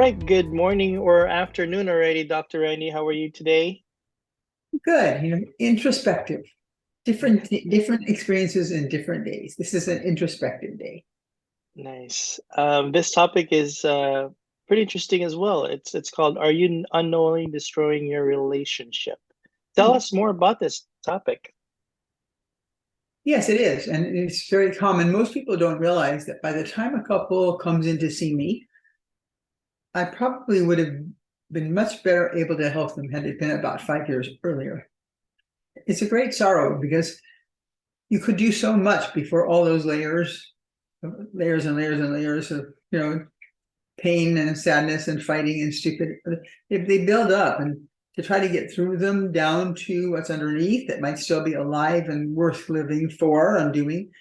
Hi, good morning or afternoon already, Dr. Rainey. How are you today? Good, introspective, different experiences in different days. This is an introspective day. Nice. This topic is pretty interesting as well. It's called "Are you unknowingly destroying your relationship?" Tell us more about this topic. Yes, it is, and it's very common. Most people don't realize that by the time a couple comes in to see me, I probably would have been much better able to help them had it been about 5 years earlier. It's a great sorrow because you could do so much before all those layers and layers and layers of pain and sadness and fighting and stupid. If they build up, and to try to get through them down to what's underneath that might still be alive and worth living for and doing,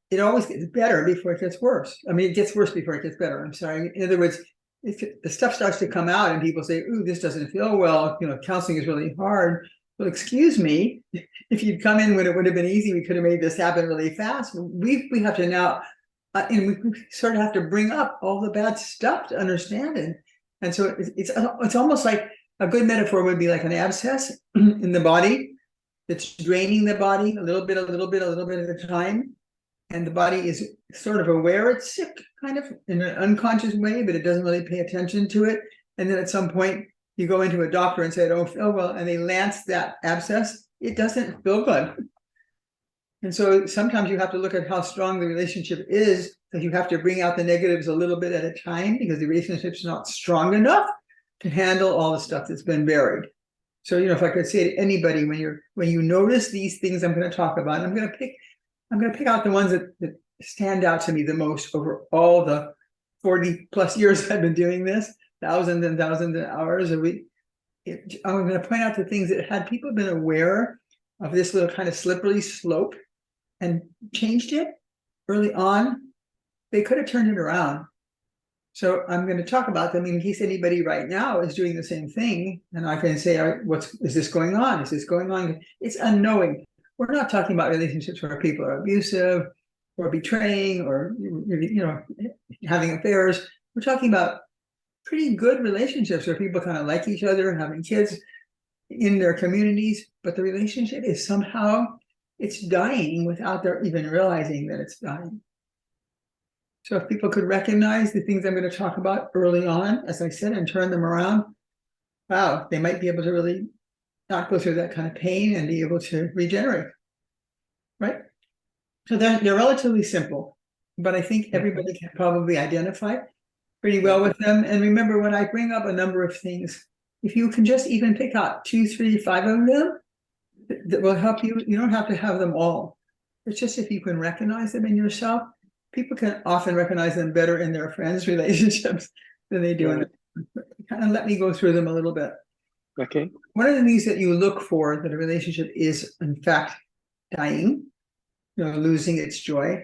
it always gets better before it gets worse. I mean, it gets worse before it gets better. I'm sorry. In other words, if the stuff starts to come out and people say, "Ooh, this doesn't feel well," counseling is really hard. Well, excuse me, if you'd come in when it would have been easy, we could have made this happen really fast. We have to now, and we sort of have to bring up all the bad stuff to understand it. And so it's almost like a good metaphor would be like an abscess in the body that's draining the body a little bit, a little bit, a little bit at a time. And the body is sort of aware it's sick, kind of in an unconscious way, but it doesn't really pay attention to it. And then at some point, you go into a doctor and say, "I don't feel well," and they lance that abscess. It doesn't feel good. And so sometimes you have to look at how strong the relationship is, because you have to bring out the negatives a little bit at a time, because the relationship's not strong enough to handle all the stuff that's been buried. So, if I could say to anybody, when you notice these things I'm going to talk about, I'm going to pick out the ones that stand out to me the most over all the 40 plus years I've been doing this, thousands and thousands of hours a week. I'm going to point out the things that had people been aware of this little kind of slippery slope and changed it early on, they could have turned it around. So I'm going to talk about them in case anybody right now is doing the same thing. And I can say, is this going on? Is this going on? It's unknowing. We're not talking about relationships where people are abusive or betraying or, having affairs. We're talking about pretty good relationships where people kind of like each other, having kids in their communities, but the relationship is somehow, it's dying without their even realizing that it's dying. So if people could recognize the things I'm going to talk about early on, as I said, and turn them around, wow, they might be able to really not go through that kind of pain and be able to regenerate, right? So they're relatively simple, but I think everybody can probably identify pretty well with them. And remember, when I bring up a number of things, if you can just even pick out 2, 3, 5 of them that will help you, you don't have to have them all. It's just if you can recognize them in yourself, people can often recognize them better in their friends' relationships than they do in Right. kind of let me go through them a little bit. Okay. One of the things that you look for that a relationship is, in fact, dying, losing its joy,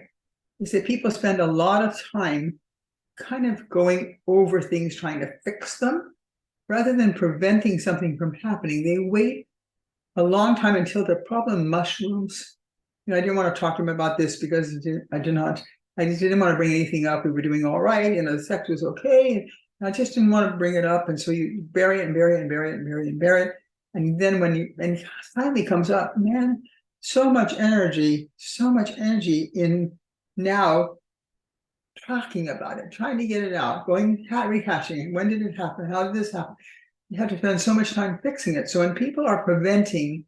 is that people spend a lot of time kind of going over things, trying to fix them, rather than preventing something from happening. They wait a long time until the problem mushrooms. I didn't want to talk to him about this because I just didn't want to bring anything up. We were doing all right, the sex was okay. I just didn't want to bring it up. And so you bury it and bury it and bury it and bury it and bury it. And then when it finally comes up, man, so much energy in now talking about it, trying to get it out, rehashing. When did it happen? How did this happen? You have to spend so much time fixing it. So when people are preventing,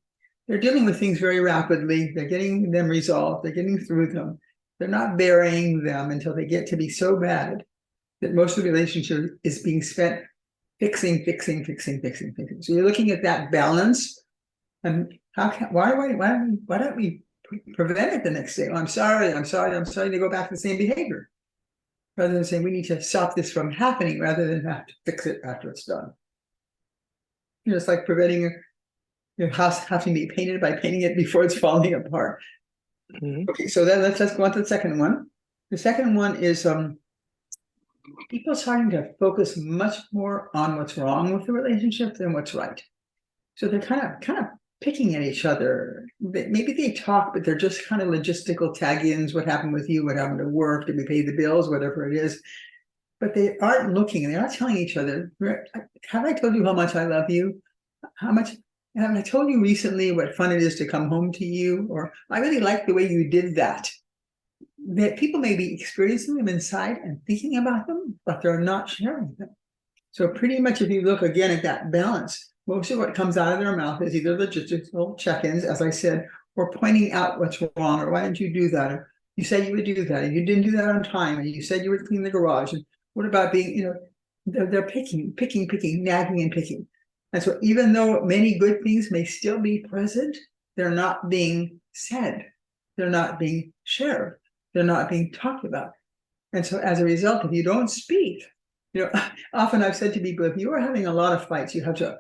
they're dealing with things very rapidly. They're getting them resolved. They're getting through them. They're not burying them until they get to be so bad that most of the relationship is being spent fixing. So you're looking at that balance, and why don't we prevent it the next day? Oh, I'm sorry. They go back to the same behavior, rather than saying we need to stop this from happening, rather than have to fix it after it's done. It's like preventing your house having to be painted by painting it before it's falling apart. Mm-hmm. Okay, so then let's go on to the second one. The second one is people starting to focus much more on what's wrong with the relationship than what's right. So they're kind of picking at each other. Maybe they talk, but they're just kind of logistical tag-ins. What happened with you? What happened to work? Did we pay the bills? Whatever it is. but they aren't looking, they're not telling each other, have I told you how much I love you? How much have I told you recently what fun it is to come home to you? Or I really like the way you did that. That people may be experiencing them inside and thinking about them, but they're not sharing them. So pretty much if you look again at that balance, most of what comes out of their mouth is either logistical check-ins, as I said, or pointing out what's wrong, or why didn't you do that? Or you said you would do that, and you didn't do that on time, and you said you would clean the garage. And what about being, they're picking, nagging and picking. And so even though many good things may still be present, they're not being said. They're not being shared. They're not being talked about. And so as a result, if you don't speak, often I've said to people, if you are having a lot of fights, you have to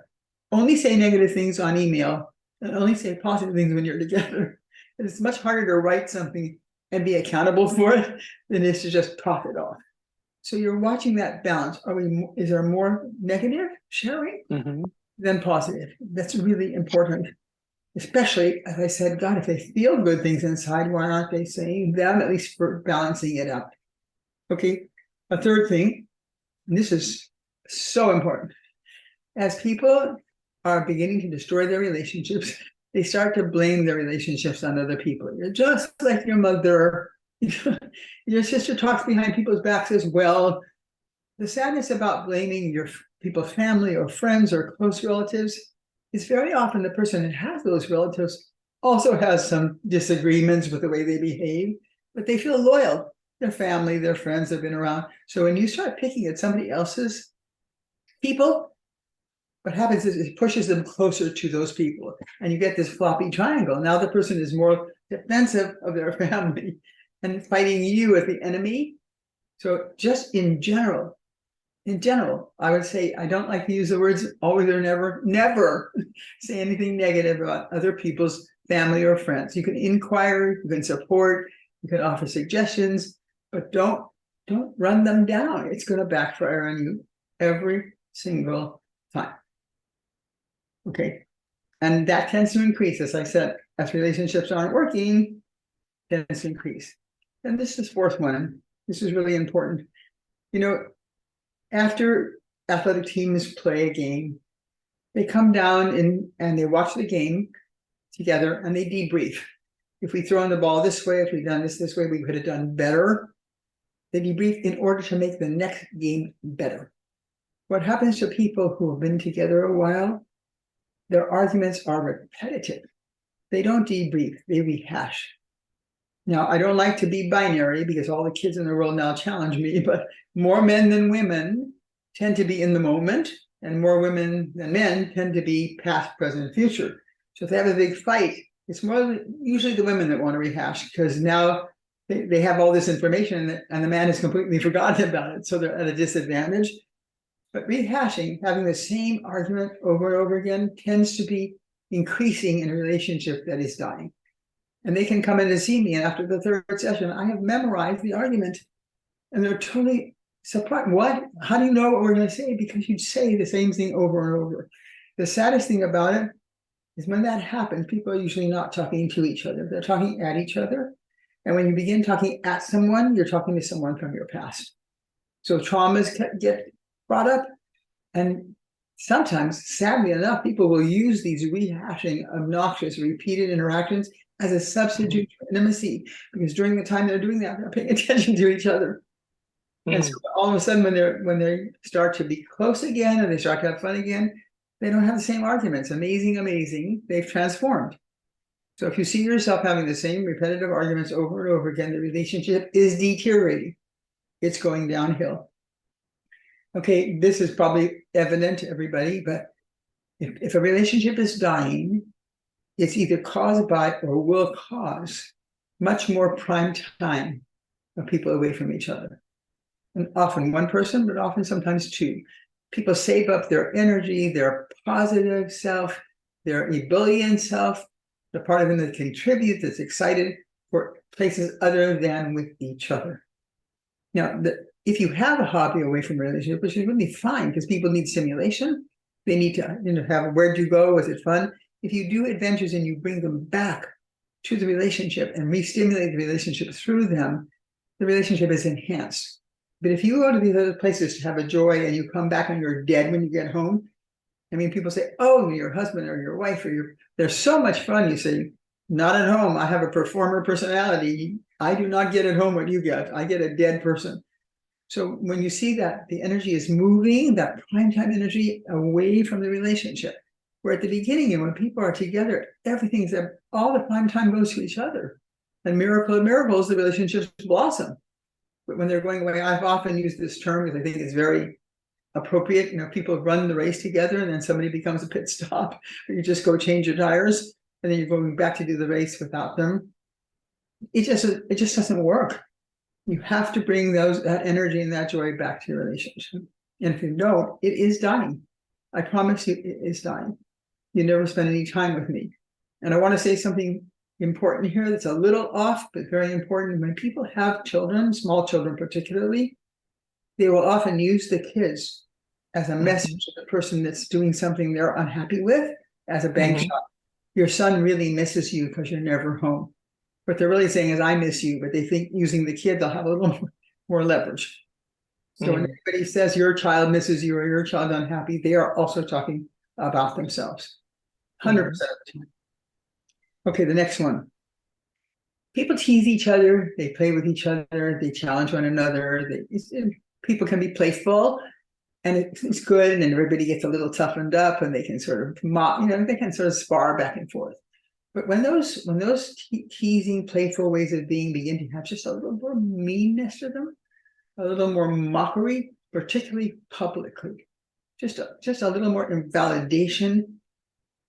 only say negative things on email and only say positive things when you're together. It's much harder to write something and be accountable for it than it is to just talk it off. So you're watching that balance. Is there more negative sharing than positive? That's really important. Especially, as I said, God, if they feel good things inside, why aren't they saying them, at least for balancing it out? Okay, a third thing, and this is so important. As people are beginning to destroy their relationships, they start to blame their relationships on other people. You're just like your mother. Your sister talks behind people's backs as well. The sadness about blaming your people's family or friends or close relatives is very often the person that has those relatives also has some disagreements with the way they behave, but they feel loyal. Their family, their friends have been around. So when you start picking at somebody else's people, what happens is it pushes them closer to those people, and you get this floppy triangle. Now the person is more defensive of their family and fighting you as the enemy. So just in general, I would say, I don't like to use the words always or never say anything negative about other people's family or friends. You can inquire, you can support, you can offer suggestions, but don't run them down. It's going to backfire on you every single time. Okay. And that tends to increase, as I said, as relationships aren't working, tends to increase. And this is fourth one. This is really important. After athletic teams play a game, they come down and they watch the game together and they debrief. If we thrown the ball this way, if we'd done this way, we could have done better. They debrief in order to make the next game better. What happens to people who have been together a while, their arguments are repetitive. They don't debrief, they rehash. Now, I don't like to be binary because all the kids in the world now challenge me, but more men than women tend to be in the moment, and more women than men tend to be past, present, future. So if they have a big fight, it's more usually the women that want to rehash, because now they have all this information and the man has completely forgotten about it, so they're at a disadvantage. But rehashing, having the same argument over and over again, tends to be increasing in a relationship that is dying. And they can come in and see me, and after the third session, I have memorized the argument, and they're totally surprised. What? How do you know what we're going to say? Because you say the same thing over and over. The saddest thing about it is when that happens, people are usually not talking to each other. They're talking at each other. And when you begin talking at someone, you're talking to someone from your past. So traumas get brought up, and sometimes, sadly enough, people will use these rehashing, obnoxious, repeated interactions as a substitute for intimacy, because during the time they're doing that, they're paying attention to each other. And so all of a sudden, when they start to be close again and they start to have fun again, they don't have the same arguments. Amazing. They've transformed. So if you see yourself having the same repetitive arguments over and over again, the relationship is deteriorating. It's going downhill. Okay, this is probably evident to everybody, but if a relationship is dying, it's either caused by or will cause much more prime time of people away from each other. And often one person, but often sometimes two. People save up their energy, their positive self, their ebullient self, the part of them that contributes, that's excited, for places other than with each other. Now, if you have a hobby away from a relationship, which is really fine, because people need stimulation, they need to have, where'd you go? Was it fun? If you do adventures and you bring them back to the relationship and re-stimulate the relationship through them, the relationship is enhanced. But if you go to these other places to have a joy and you come back and you're dead when you get home, I mean, people say, oh, your husband or your wife they're so much fun. You say, not at home. I have a performer personality. I do not get at home what you get. I get a dead person. So when you see that the energy is moving, that prime time energy away from the relationship, where at the beginning and when people are together, all the prime time goes to each other. And miracle of miracles, the relationships blossom. But when they're going away, I've often used this term because I think it's very appropriate. People run the race together and then somebody becomes a pit stop, or you just go change your tires and then you're going back to do the race without them. It just doesn't work. You have to bring that energy and that joy back to your relationship. And if you don't, it is dying. I promise you, it is dying. You never spend any time with me. And I want to say something important here that's a little off, but very important. When people have children, small children particularly, they will often use the kids as a message to the person that's doing something they're unhappy with as a bank shot. Your son really misses you because you're never home. What they're really saying is, I miss you, but they think using the kid, they'll have a little more leverage. So when anybody says your child misses you or your child unhappy, they are also talking about themselves. 100% of the time. Okay, the next one. People tease each other, they play with each other, they challenge one another. People can be playful, and it's good, and then everybody gets a little toughened up, and they can sort of mock, they can sort of spar back and forth. But when those teasing, playful ways of being begin to have just a little more meanness to them, a little more mockery, particularly publicly, just a little more invalidation.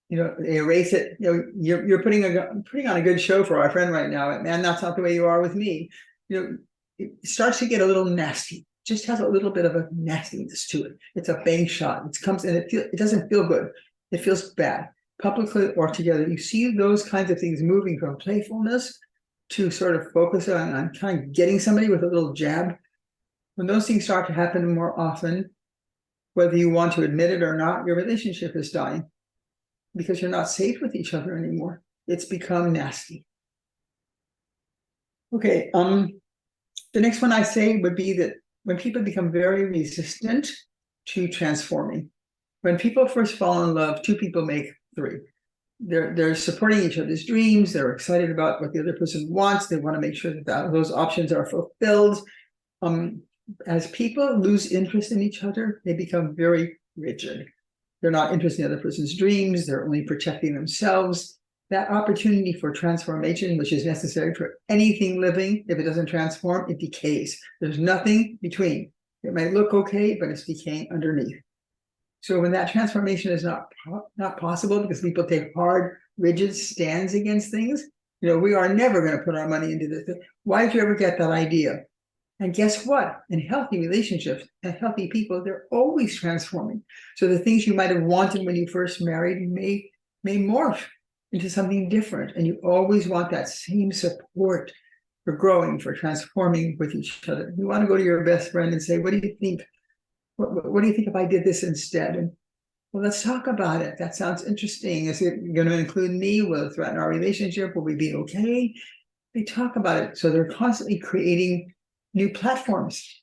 They erase it. You're putting on a good show for our friend right now. Man, that's not the way you are with me. It starts to get a little nasty. Just has a little bit of a nastiness to it. It's a bang shot. It doesn't feel good. It feels bad. Publicly or together, you see those kinds of things moving from playfulness to sort of focus on kind of getting somebody with a little jab. When those things start to happen more often, whether you want to admit it or not, your relationship is dying because you're not safe with each other anymore. It's become nasty. Okay, the next one I say would be that when people become very resistant to transforming, when people first fall in love, two people make three. They're supporting each other's dreams. They're excited about what the other person wants. They want to make sure that those options are fulfilled. As people lose interest in each other, they become very rigid. They're not interested in the other person's dreams. They're only protecting themselves. That opportunity for transformation, which is necessary for anything living, if it doesn't transform, it decays. There's nothing between. It might look okay, but it's decaying underneath. So when that transformation is not possible because people take hard, rigid stands against things, we are never going to put our money into this. Why did you ever get that idea? And guess what? In healthy relationships and healthy people, they're always transforming. So the things you might have wanted when you first married may morph into something different. And you always want that same support for growing, for transforming with each other. You want to go to your best friend and say, what do you think? What do you think if I did this instead? And well, let's talk about it. That sounds interesting. Is it going to include me? Will it threaten our relationship? Will we be okay? They talk about it. So they're constantly creating new platforms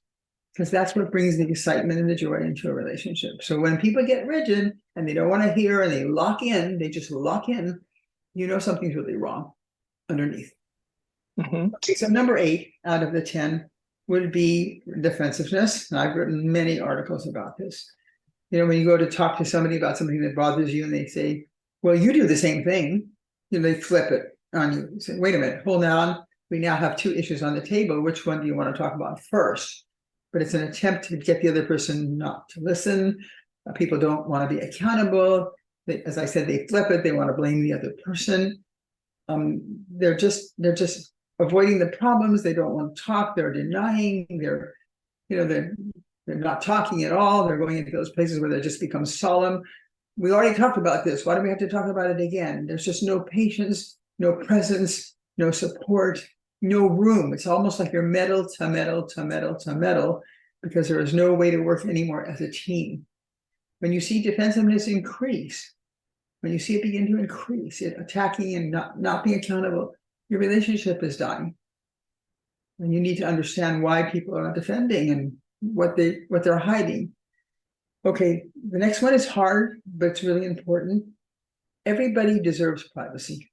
because that's what brings the excitement and the joy into a relationship. So when people get rigid and they don't want to hear and they just lock in, something's really wrong underneath. Okay, so number 8 out of the 10 would be defensiveness. And I've written many articles about this. When you go to talk to somebody about something that bothers you and they say, well, you do the same thing, they flip it on you. You say, wait a minute, hold on. We now have 2 issues on the table. Which one do you want to talk about first? But it's an attempt to get the other person not to listen. People don't want to be accountable. As I said, they flip it. They want to blame the other person. They're just avoiding the problems. They don't want to talk. They're denying. They're not talking at all. They're going into those places where they just become solemn. We already talked about this. Why do we have to talk about it again? There's just no patience, no presence, no support, no room. It's almost like you're metal to metal to metal to metal because there is no way to work anymore as a team. When you see defensiveness increase, when you see it begin to increase, it attacking and not being accountable, your relationship is dying. And you need to understand why people are not defending and what they're hiding. Okay, the next one is hard, but it's really important. Everybody deserves privacy.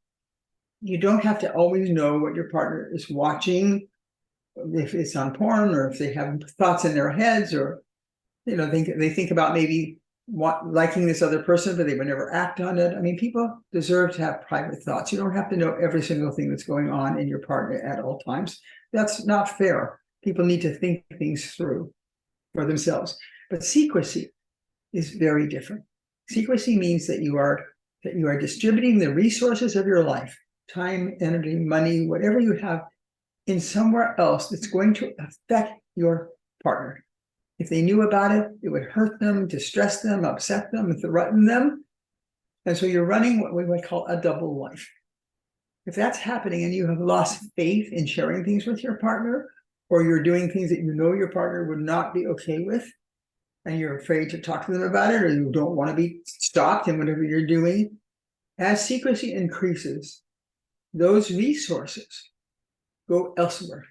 You don't have to always know what your partner is watching, if it's on porn, or if they have thoughts in their heads, or they think about maybe liking this other person, but they would never act on it. I mean, people deserve to have private thoughts. You don't have to know every single thing that's going on in your partner at all times. That's not fair. People need to think things through for themselves. But secrecy is very different. Secrecy means that you are distributing the resources of your life, time, energy, money, whatever you have, in somewhere else that's going to affect your partner. If they knew about it, it would hurt them, distress them, upset them, threaten them. And so you're running what we would call a double life. If that's happening and you have lost faith in sharing things with your partner, or you're doing things that you know your partner would not be okay with, and you're afraid to talk to them about it, or you don't want to be stopped in whatever you're doing, as secrecy increases, those resources go elsewhere.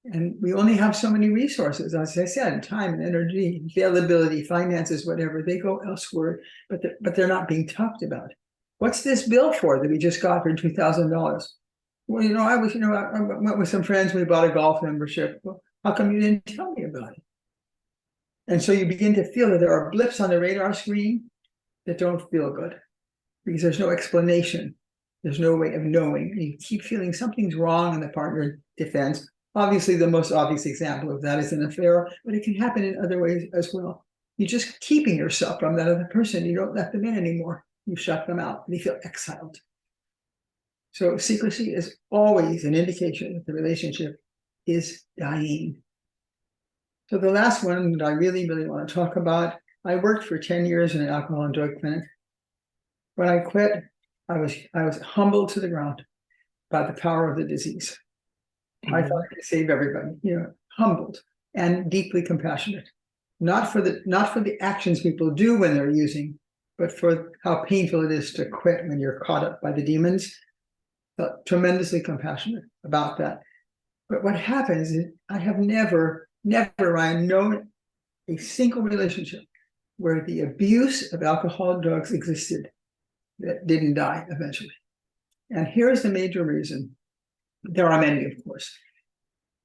And we only have so many resources, as I said, time and energy, availability, finances, whatever, they go elsewhere, but they're not being talked about. What's this bill for that we just got for $2,000? Well, I went with some friends, we bought a golf membership. Well, how come you didn't tell me about it? And so you begin to feel that there are blips on the radar screen that don't feel good because there's no explanation. There's no way of knowing. You keep feeling something's wrong, and the partner defends. Obviously, the most obvious example of that is an affair, but it can happen in other ways as well. You're just keeping yourself from that other person. You don't let them in anymore. You shut them out. They feel exiled. So secrecy is always an indication that the relationship is dying. So the last one that I really, really want to talk about, I worked for 10 years in an alcohol and drug clinic. When I quit, I was humbled to the ground by the power of the disease. I thought I could save everybody, humbled and deeply compassionate, not for the actions people do when they're using, but for how painful it is to quit when you're caught up by the demons. Felt tremendously compassionate about that. But what happens is I have never, Ryan, known a single relationship where the abuse of alcohol and drugs existed that didn't die eventually. And here's the major reason. There are many, of course.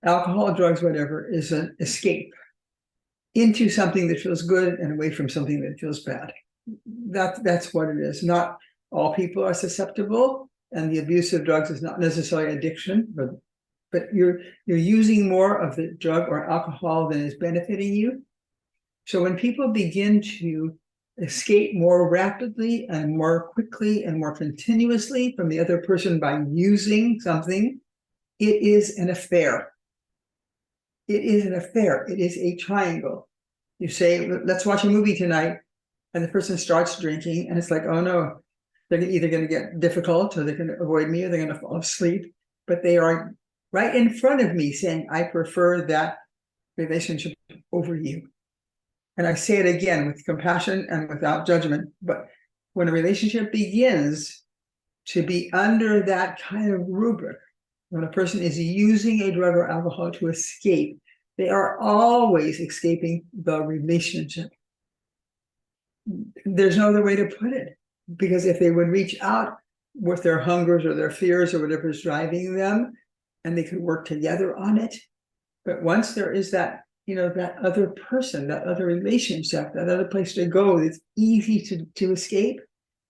Alcohol, drugs, whatever, is an escape into something that feels good and away from something that feels bad. That's what it is. Not all people are susceptible, and the abuse of drugs is not necessarily addiction, but you're using more of the drug or alcohol than is benefiting you. So when people begin to escape more rapidly and more quickly and more continuously from the other person by using something, it is an affair. It is an affair. It is a triangle. You say, let's watch a movie tonight, and the person starts drinking, and it's like, oh no, they're either going to get difficult, or they're going to avoid me, or they're going to fall asleep. But they are right in front of me saying, I prefer that relationship over you. And I say it again with compassion and without judgment. But when a relationship begins to be under that kind of rubric, when a person is using a drug or alcohol to escape, they are always escaping the relationship. There's no other way to put it. Because if they would reach out with their hungers or their fears or whatever is driving them, and they could work together on it. But once there is that, that other person, that other relationship, that other place to go that's easy to escape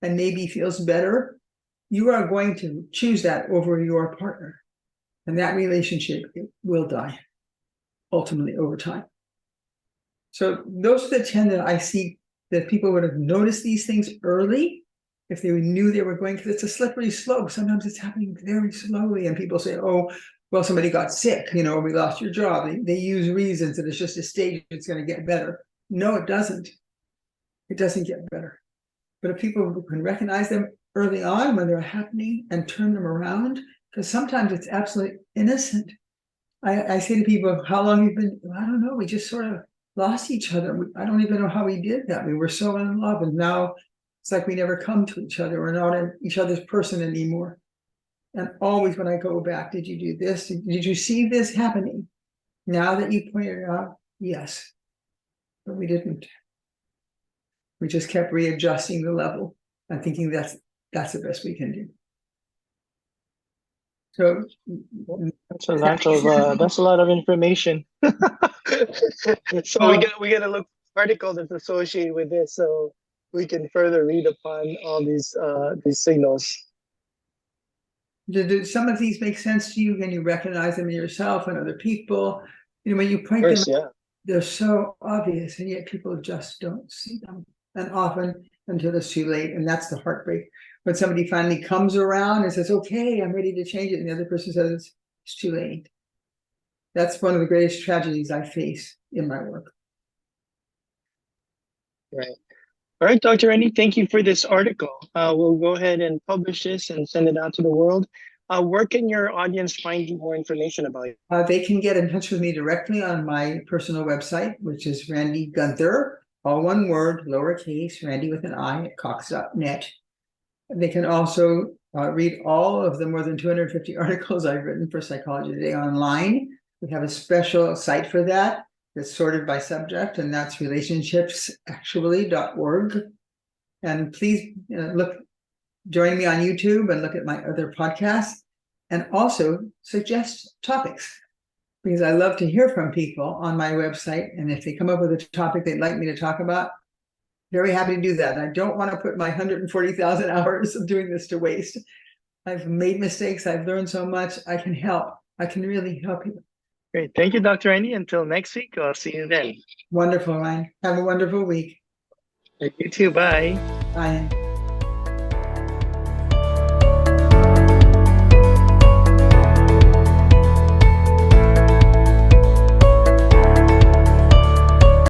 and maybe feels better, you are going to choose that over your partner. And that relationship will die, ultimately, over time. So those are the 10 that I see that people would have noticed these things early if they knew they were going, because it's a slippery slope. Sometimes it's happening very slowly, and people say, oh, well, somebody got sick, we lost your job. They use reasons that it's just a stage, it's going to get better. No, it doesn't. It doesn't get better. But if people can recognize them early on when they're happening and turn them around, because sometimes it's absolutely innocent. I say to people, how long you've been, I don't know, we just sort of lost each other. I don't even know how we did that. We were so in love, and now it's like we never come to each other. We're not each other's person anymore. And always when I go back, did you do this? Did you see this happening? Now that you pointed it out, yes, but we didn't. We just kept readjusting the level and thinking that's the best we can do. So that's a lot of information. So we get to look for articles that's associated with this, so we can further read upon all these signals. Do some of these make sense to you? Can you recognize them in yourself and other people? You know, when you point them out, they're so obvious, and yet people just don't see them. And often until it's too late, and that's the heartbreak. When somebody finally comes around and says, okay, I'm ready to change it, and the other person says, it's too late. That's one of the greatest tragedies I face in my work. Right. All right, Dr. Rennie, thank you for this article. We'll go ahead and publish this and send it out to the world. Where can your audience find more information about it? They can get in touch with me directly on my personal website, which is Randy Gunther, all one word, lowercase, Randy with an I at cox.net. They can also read all of the more than 250 articles I've written for Psychology Today online. We have a special site for that that's sorted by subject, and that's relationshipsactually.org. And please join me on YouTube and look at my other podcasts, and also suggest topics, because I love to hear from people on my website. And if they come up with a topic they'd like me to talk about, very happy to do that. I don't want to put my 140,000 hours of doing this to waste. I've made mistakes. I've learned so much. I can help. I can really help you. Great. Thank you, Dr. Rennie. Until next week, I'll see you then. Wonderful, Ryan. Have a wonderful week. You too. Bye. Bye.